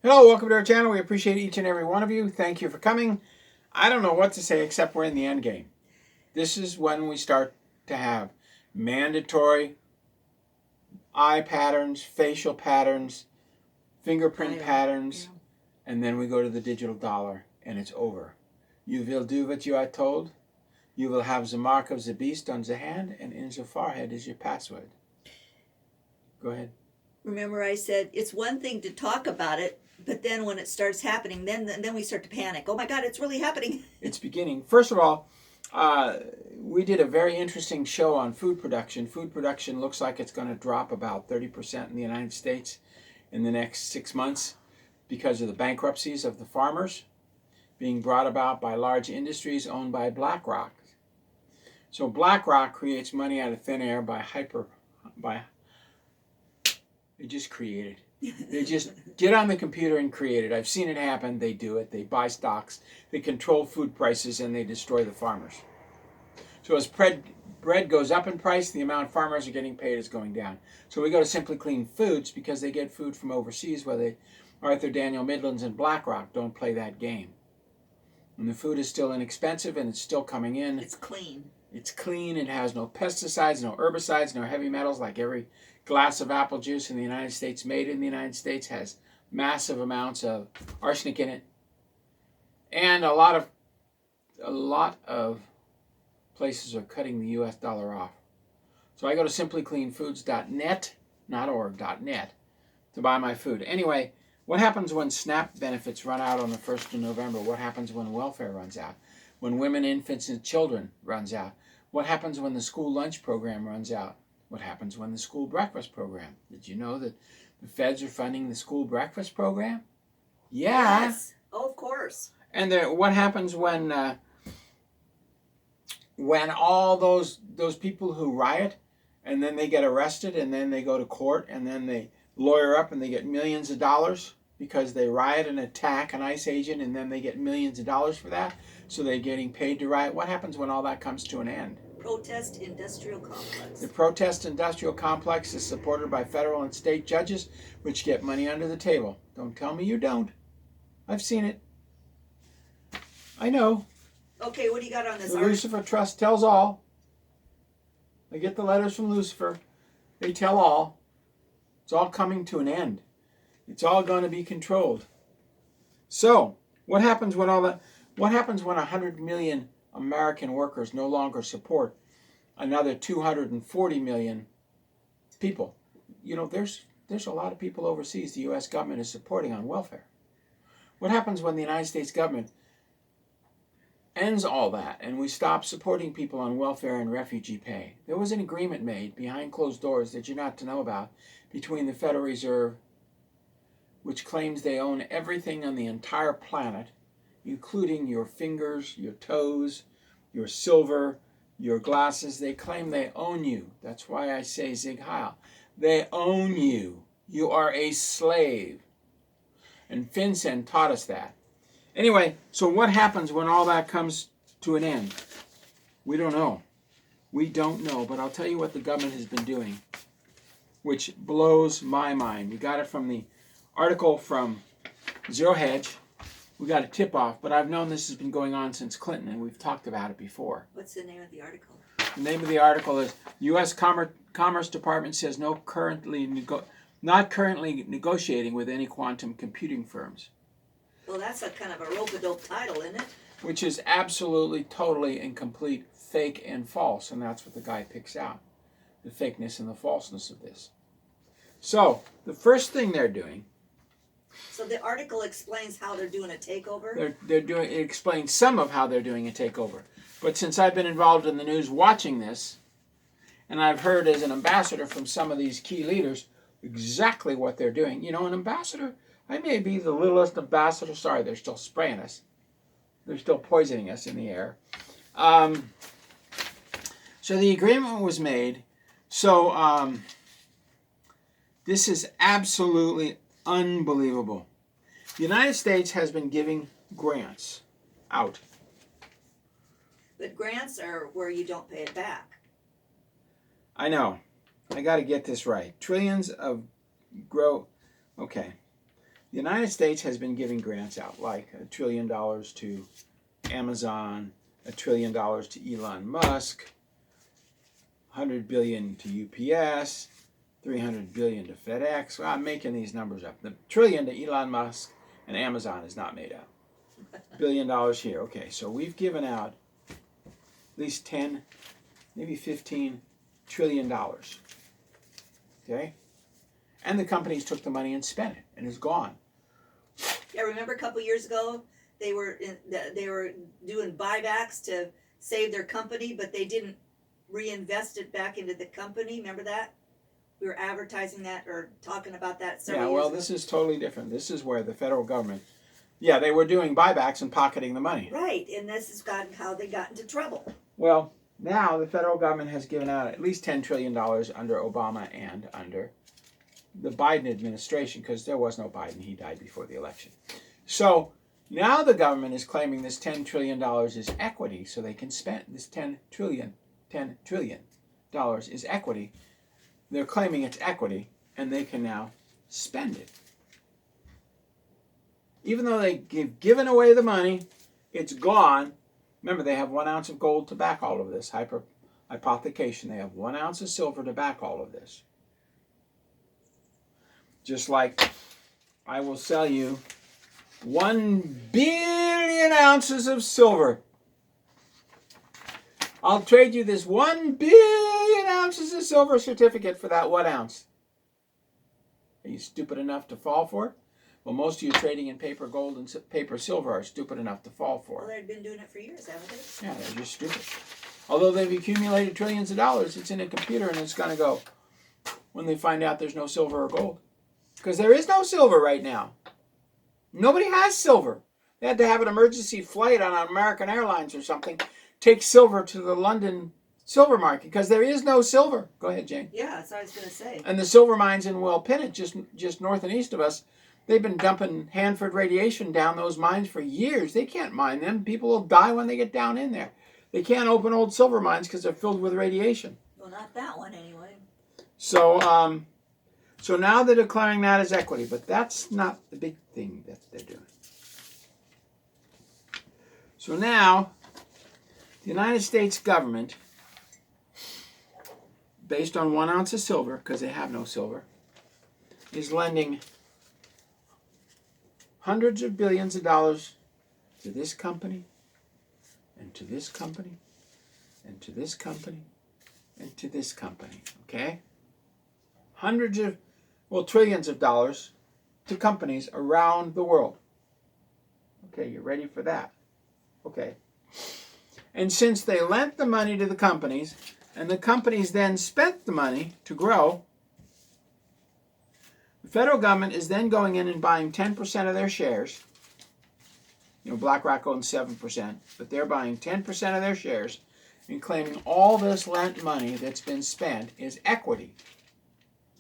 Hello, welcome to our channel. We appreciate each and every one of you. Thank you for coming. I don't know what to say except we're in the end game. This is when we start to have mandatory eye patterns, facial patterns, fingerprint patterns, and then we go to the digital dollar and it's over. You will do what you are told. You will have the mark of the beast on the hand, and in the forehead is your password. Go ahead. Remember I said it's one thing to talk about it, but then when it starts happening, then we start to panic. Oh my God, it's really happening. It's beginning. First of all, we did a very interesting show on food production. Food production looks like it's going to drop about 30% in the United States in the next 6 months because of the bankruptcies of the farmers being brought about by large industries owned by BlackRock. So BlackRock creates money out of thin air they just create it. They just get on the computer and create it. I've seen it happen. They do it. They buy stocks. They control food prices and they destroy the farmers. So as bread goes up in price, the amount farmers are getting paid is going down. So we go to Simply Clean Foods because they get food from overseas where Arthur Daniel Midlands and BlackRock don't play that game. And the food is still inexpensive and it's still coming in. It's clean. It's clean. It has no pesticides, no herbicides, no heavy metals. Like every glass of apple juice in the United States made in the United States has massive amounts of arsenic in it. And a lot of places are cutting the US dollar off. So I go to simplycleanfoods.net, not org.net, to buy my food. Anyway, what happens when SNAP benefits run out on the 1st of November? What happens when welfare runs out? When women, infants, and children runs out? What happens when the school lunch program runs out? What happens when the school breakfast program? Did you know that the feds are funding the school breakfast program? Yeah. Yes. Oh, of course. And what happens when all those people who riot and then they get arrested and then they go to court and then they lawyer up and they get millions of dollars because they riot and attack an ICE agent and then they get millions of dollars for that, so they're getting paid to riot? What happens when all that comes to an end? Protest industrial complex. The protest industrial complex is supported by federal and state judges, which get money under the table. Don't tell me you don't. I've seen it. I know. Okay, what do you got on this? The Lucifer Trust tells all. I get the letters from Lucifer. They tell all. It's all coming to an end. It's all going to be controlled. So, what happens when 100 million American workers no longer support another 240 million people? You know, there's a lot of people overseas the US government is supporting on welfare. What happens when the United States government ends all that and we stop supporting people on welfare and refugee pay? There was an agreement made behind closed doors that you're not to know about between the Federal Reserve, which claims they own everything on the entire planet, including your fingers, your toes, your silver, your glasses. They claim they own you. That's why I say Zig Heil. They own you. You are a slave. And FinCEN taught us that. Anyway, so what happens when all that comes to an end? We don't know. We don't know, but I'll tell you what the government has been doing, which blows my mind. We got it from the article from Zero Hedge. We got a tip-off, but I've known this has been going on since Clinton, and we've talked about it before. What's the name of the article? The name of the article is U.S. Commerce Department says not currently negotiating with any quantum computing firms. Well, that's a kind of a rope-a-dope title, isn't it? Which is absolutely, totally, and complete fake and false, and that's what the guy picks out, the fakeness and the falseness of this. So, the first thing they're doing... So the article explains how they're doing a takeover? It explains some of how they're doing a takeover. But since I've been involved in the news watching this, and I've heard as an ambassador from some of these key leaders exactly what they're doing. You know, an ambassador, I may be the littlest ambassador. Sorry, they're still spraying us. They're still poisoning us in the air. So the agreement was made. So this is absolutely unbelievable. The United States has been giving grants out. But grants are where you don't pay it back. I know. I got to get this right. Trillions of Okay. The United States has been giving grants out, like $1 trillion to Amazon, $1 trillion to Elon Musk, 100 billion to UPS, 300 billion to FedEx. Well, I'm making these numbers up. The trillion to Elon Musk and Amazon is not made up. $1 billion here. Okay, so we've given out at least 10, maybe 15 trillion dollars. Okay? And the companies took the money and spent it, and it's gone. Yeah, remember a couple years ago they were doing buybacks to save their company, but they didn't reinvest it back into the company. Remember that? We were advertising that or talking about that several years ago. This is totally different. This is where the federal government, they were doing buybacks and pocketing the money. Right, and this is how they got into trouble. Well, now the federal government has given out at least $10 trillion under Obama and under the Biden administration, because there was no Biden. He died before the election. So now the government is claiming this $10 trillion is equity, so they can spend this $10 trillion is equity. They're claiming it's equity, and they can now spend it. Even though they've given away the money, it's gone. Remember, they have 1 ounce of gold to back all of this. Hypothecation. They have 1 ounce of silver to back all of this. Just like I will sell you 1 billion ounces of silver. I'll trade you this 1 billion ounces of silver certificate for that 1 ounce. Are you stupid enough to fall for it? Well, most of you trading in paper gold and paper silver are stupid enough to fall for it. Well, they've been doing it for years, haven't they? Yeah, they're just stupid. Although they've accumulated trillions of dollars, it's in a computer and it's going to go when they find out there's no silver or gold. Because there is no silver right now. Nobody has silver. They had to have an emergency flight on American Airlines or something, take silver to the London silver market, because there is no silver. Go ahead, Jane. Yeah, that's what I was going to say. And the silver mines in Wellpinit, just north and east of us, they've been dumping Hanford radiation down those mines for years. They can't mine them. People will die when they get down in there. They can't open old silver mines because they're filled with radiation. Well, not that one anyway. So now they're declaring that as equity, but that's not the big thing that they're doing. So now, the United States government, based on 1 ounce of silver, because they have no silver, is lending hundreds of billions of dollars to this company, and to this company, and to this company, and to this company, okay? Trillions of dollars to companies around the world. Okay, you ready for that? Okay. And since they lent the money to the companies, and the companies then spent the money to grow, the federal government is then going in and buying 10% of their shares. BlackRock owns 7%, but they're buying 10% of their shares and claiming all this lent money that's been spent is equity.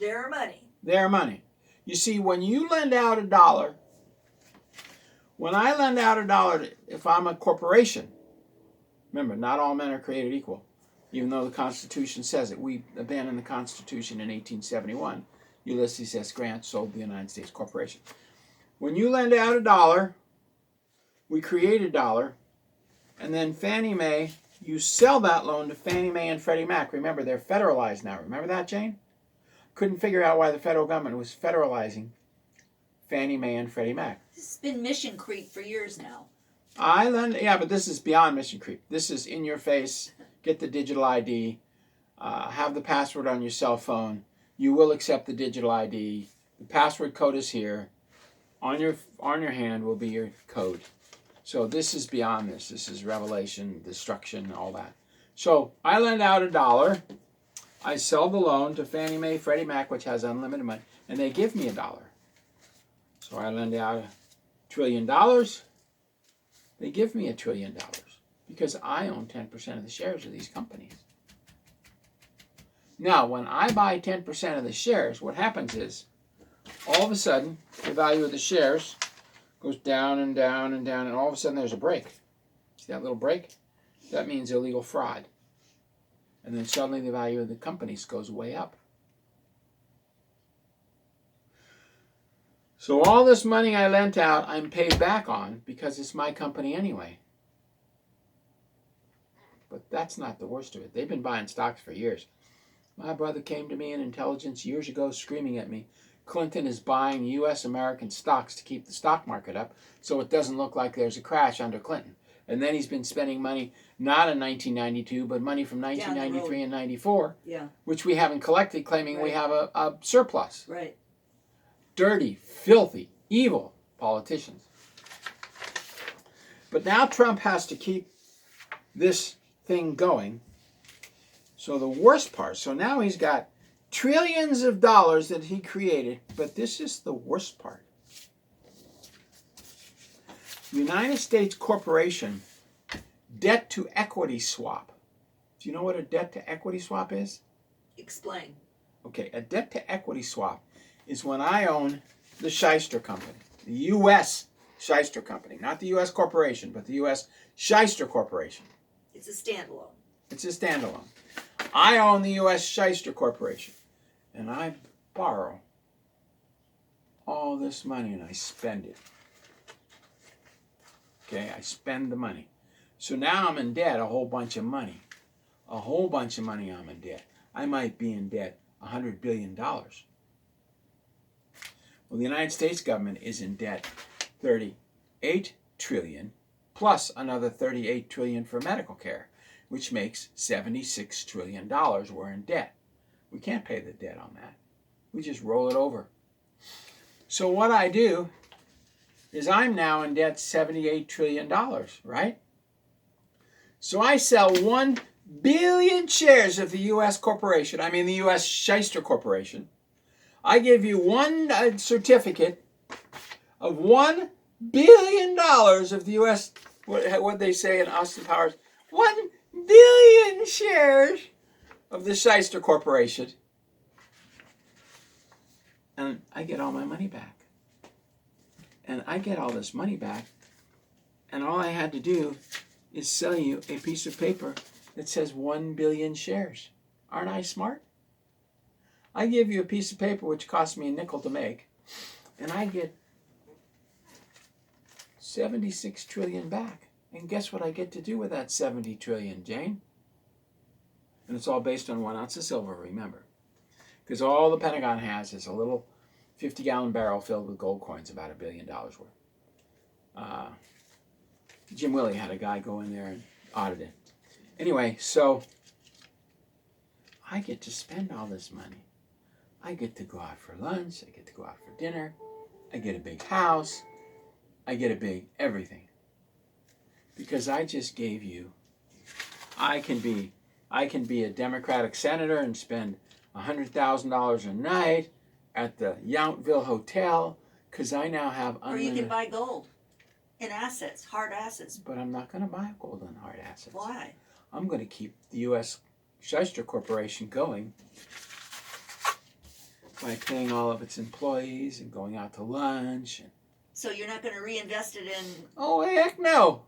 Their money. Their money. You see, when you lend out $1, when I lend out $1, if I'm a corporation, remember, not all men are created equal, even though the Constitution says it. We abandoned the Constitution in 1871. Ulysses S. Grant sold the United States Corporation. When you lend out $1, we create $1, and then Fannie Mae, you sell that loan to Fannie Mae and Freddie Mac. Remember, they're federalized now. Remember that, Jane? Couldn't figure out why the federal government was federalizing Fannie Mae and Freddie Mac. This has been mission creep for years now. But this is beyond mission creep. This is in your face. Get the digital ID. Have the password on your cell phone. You will accept the digital ID. The password code is here. On your hand will be your code. So this is beyond this. This is revelation, destruction, all that. So I lend out $1. I sell the loan to Fannie Mae, Freddie Mac, which has unlimited money, and they give me $1. So I lend out $1 trillion. They give me $1 trillion because I own 10% of the shares of these companies. Now, when I buy 10% of the shares, what happens is, all of a sudden, the value of the shares goes down and down and down, and all of a sudden there's a break. See that little break? That means illegal fraud. And then suddenly the value of the companies goes way up. So all this money I lent out, I'm paid back on because it's my company anyway. But that's not the worst of it. They've been buying stocks for years. My brother came to me in intelligence years ago screaming at me, Clinton is buying U.S. American stocks to keep the stock market up so it doesn't look like there's a crash under Clinton. And then he's been spending money not in 1992, but money from 1993 and 94, which we haven't collected, claiming we have a surplus. Right. Dirty, filthy, evil politicians. But now Trump has to keep this thing going. So the worst part, so now he's got trillions of dollars that he created, but this is the worst part. United States Corporation debt to equity swap. Do you know what a debt to equity swap is? Explain. Okay, a debt to equity swap is when I own the Shyster Company, the U.S. Shyster Company, not the U.S. Corporation, but the U.S. Shyster Corporation. It's a standalone. It's a standalone. I own the U.S. Shyster Corporation, and I borrow all this money and I spend it. Okay, I spend the money. So now I'm in debt a whole bunch of money. A whole bunch of money I'm in debt. I might be in debt $100 billion. Well, the United States government is in debt $38 trillion plus another $38 trillion for medical care, which makes $76 trillion we're in debt. We can't pay the debt on that. We just roll it over. So what I do is I'm now in debt $78 trillion, right? So I sell 1 billion shares of the U.S. corporation, I mean the U.S. Shyster Corporation. I give you one certificate of $1 billion of the U.S., what they say in Austin Powers, 1 billion shares of the Shyster Corporation. And I get all my money back. And I get all this money back, and all I had to do is sell you a piece of paper that says 1 billion shares. Aren't I smart? I give you a piece of paper which cost me a nickel to make, and I get 76 trillion back. And guess what I get to do with that 70 trillion, Jane? And it's all based on 1 ounce of silver, remember. Because all the Pentagon has is a little 50-gallon barrel filled with gold coins, about $1 billion worth. Jim Willey had a guy go in there and audit it. Anyway, so I get to spend all this money. I get to go out for lunch. I get to go out for dinner. I get a big house. I get a big everything. Because I just gave you, I can be a Democratic senator and spend $100,000 a night at the Yountville Hotel because I now have unlimited. Or you can buy gold in assets, hard assets. But I'm not going to buy gold and hard assets. Why? I'm going to keep the U.S. Shyster Corporation going by paying all of its employees and going out to lunch. So you're not going to reinvest it in... Oh, heck no.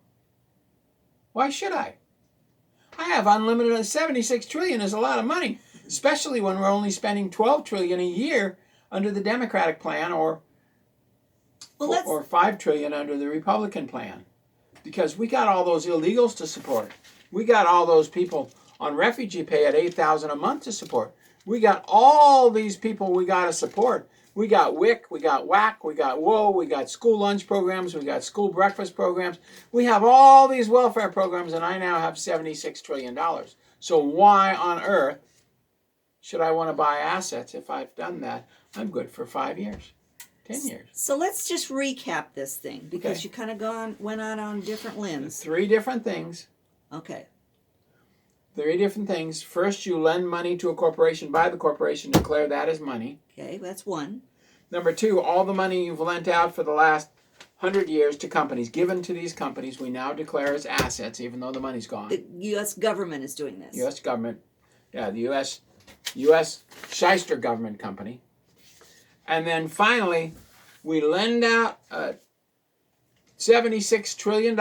Why should I? I have unlimited. 76 trillion is a lot of money, especially when we're only spending 12 trillion a year under the Democratic plan, or 5 trillion under the Republican plan, because we got all those illegals to support. We got all those people on refugee pay at $8,000 a month to support. We got all these people we got to support. We got WIC, we got WAC, we got WOA, we got school lunch programs, we got school breakfast programs. We have all these welfare programs, and I now have $76 trillion. So why on earth should I want to buy assets if I've done that? I'm good for 5 years, 10 years. So let's just recap this thing, because Okay. you kind of went out on different limbs. 3 different things. Okay. 3 different things. First, you lend money to a corporation, buy the corporation, declare that as money. Okay, that's one. Number 2, all the money you've lent out for the last 100 years to companies, given to these companies, we now declare as assets, even though the money's gone. The U.S. government is doing this. U.S. government, the U.S. Shyster government company. And then finally, we lend out $76 trillion,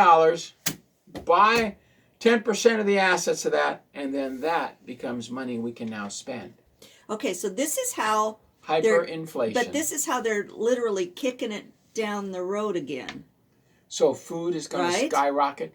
buy 10% of the assets of that, and then that becomes money we can now spend. Okay, so this is how Hyperinflation. But this is how they're literally kicking it down the road again. So food is going to Right? skyrocket.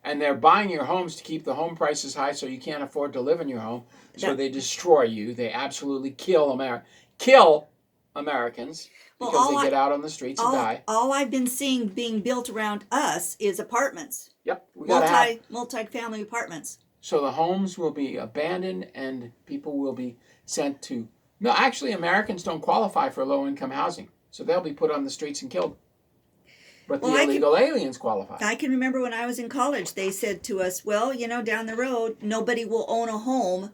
And they're buying your homes to keep the home prices high so you can't afford to live in your home. So That- they destroy you. They absolutely kill Americans Well, because all they get out on the streets and die. All I've been seeing being built around us is apartments. Yep. We gotta have. Multi-family apartments. So the homes will be abandoned and people will be sent to. No, actually, Americans don't qualify for low income housing. So they'll be put on the streets and killed. But the Well, illegal aliens qualify. I can remember when I was in college, they said to us, well, down the road, nobody will own a home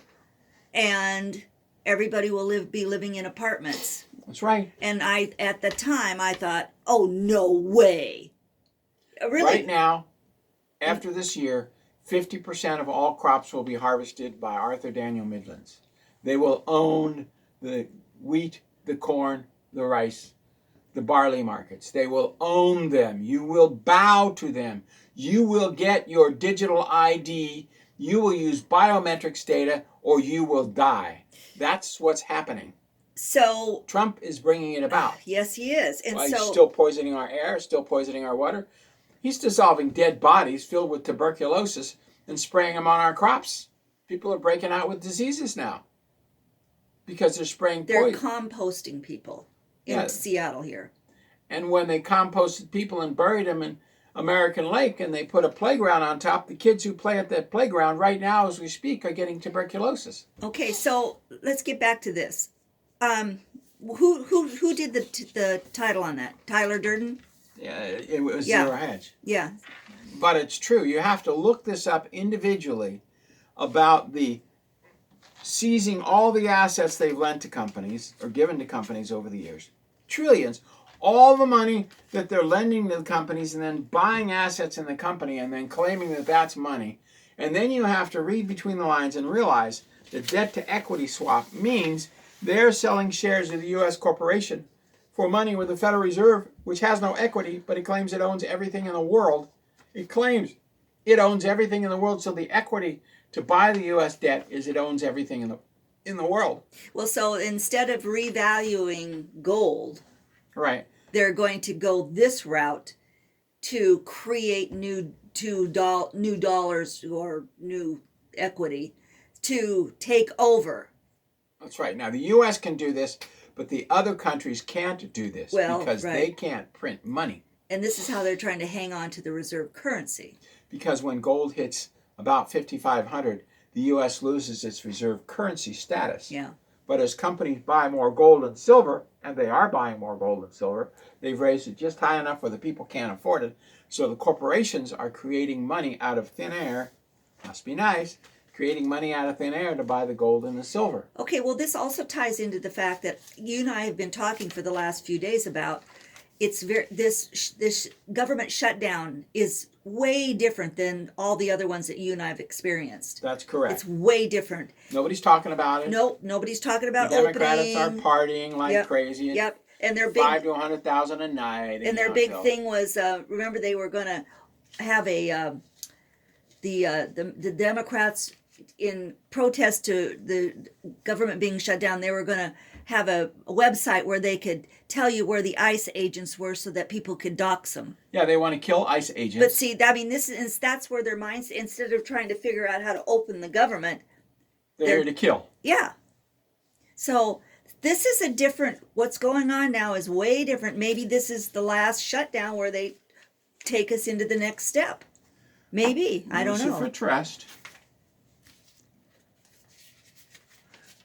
and everybody will be living in apartments. That's right. And at the time, I thought, oh, no way. Really? Right now, after this year, 50% of all crops will be harvested by Arthur Daniel Midlands. They will own the wheat, the corn, the rice, the barley markets. They will own them. You will bow to them. You will get your digital ID. You will use biometrics data or you will die. That's what's happening. So, Trump is bringing it about. yes, he is. And He's so, still poisoning our air, still poisoning our water. He's dissolving dead bodies filled with tuberculosis and spraying them on our crops. People are breaking out with diseases now because they're spraying they're poison. composting people in Yeah. Seattle here. And when they composted people and buried them in American Lake and they put a playground on top, the kids who play at that playground right now as we speak are getting tuberculosis. Okay, so let's get back to this. Who did the title on that? Tyler Durden? Yeah, it was Yeah. Zero Hedge. Yeah. But it's true. You have to look this up individually about the seizing all the assets they've lent to companies or given to companies over the years. Trillions. All the money that they're lending to the companies and then buying assets in the company and then claiming that that's money. And then you have to read between the lines and realize the debt to equity swap means they're selling shares of the U.S. corporation for money with the Federal Reserve, which has no equity, but it claims it owns everything in the world. It claims it owns everything in the world, so the equity to buy the U.S. debt is it owns everything in the world. Well, so instead of revaluing gold, Right. they're going to go this route to create new dollars or new equity to take over. That's right. Now, the U.S. can do this, but the other countries can't do this because right. they can't print money. And this is how they're trying to hang on to the reserve currency. Because when gold hits about 5,500, the U.S. loses its reserve currency status. Yeah. But as companies buy more gold and silver, and they are buying more gold and silver, they've raised it just high enough where the people can't afford it. So the corporations are creating money out of thin air. Must be nice. Creating money out of thin air to buy the gold and the silver. Okay, well, this also ties into the fact that you and I have been talking for the last few days about this government shutdown is way different than all the other ones that you and I have experienced. That's correct. It's way different. Nobody's talking about it. Nope, nobody's talking about The Democrats opening. are partying like Yep, crazy. Yep, and their big 5 to 100,000 a night. and their big thing was remember they were going to have the Democrats in protest to the government being shut down. They were going to have a website where they could tell you where the ICE agents were so that people could dox them. Yeah, they want to kill ICE agents. But see, I mean, that's where their minds, instead of trying to figure out how to open the government, they're here to kill. yeah. So this is a different, what's going on now is way different. Maybe this is the last shutdown where they take us into the next step. Maybe. I don't know. Lucifer Trust.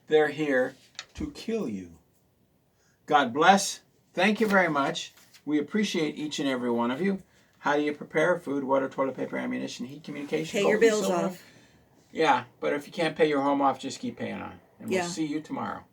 They're here to kill you. God bless. Thank you very much. We appreciate each and every one of you. How do you prepare? Food, water, toilet paper, ammunition, heat, communication. Pay your gold and bills silver? off. Yeah, but if you can't pay your home off, just keep paying on. And Yeah. we'll see you tomorrow.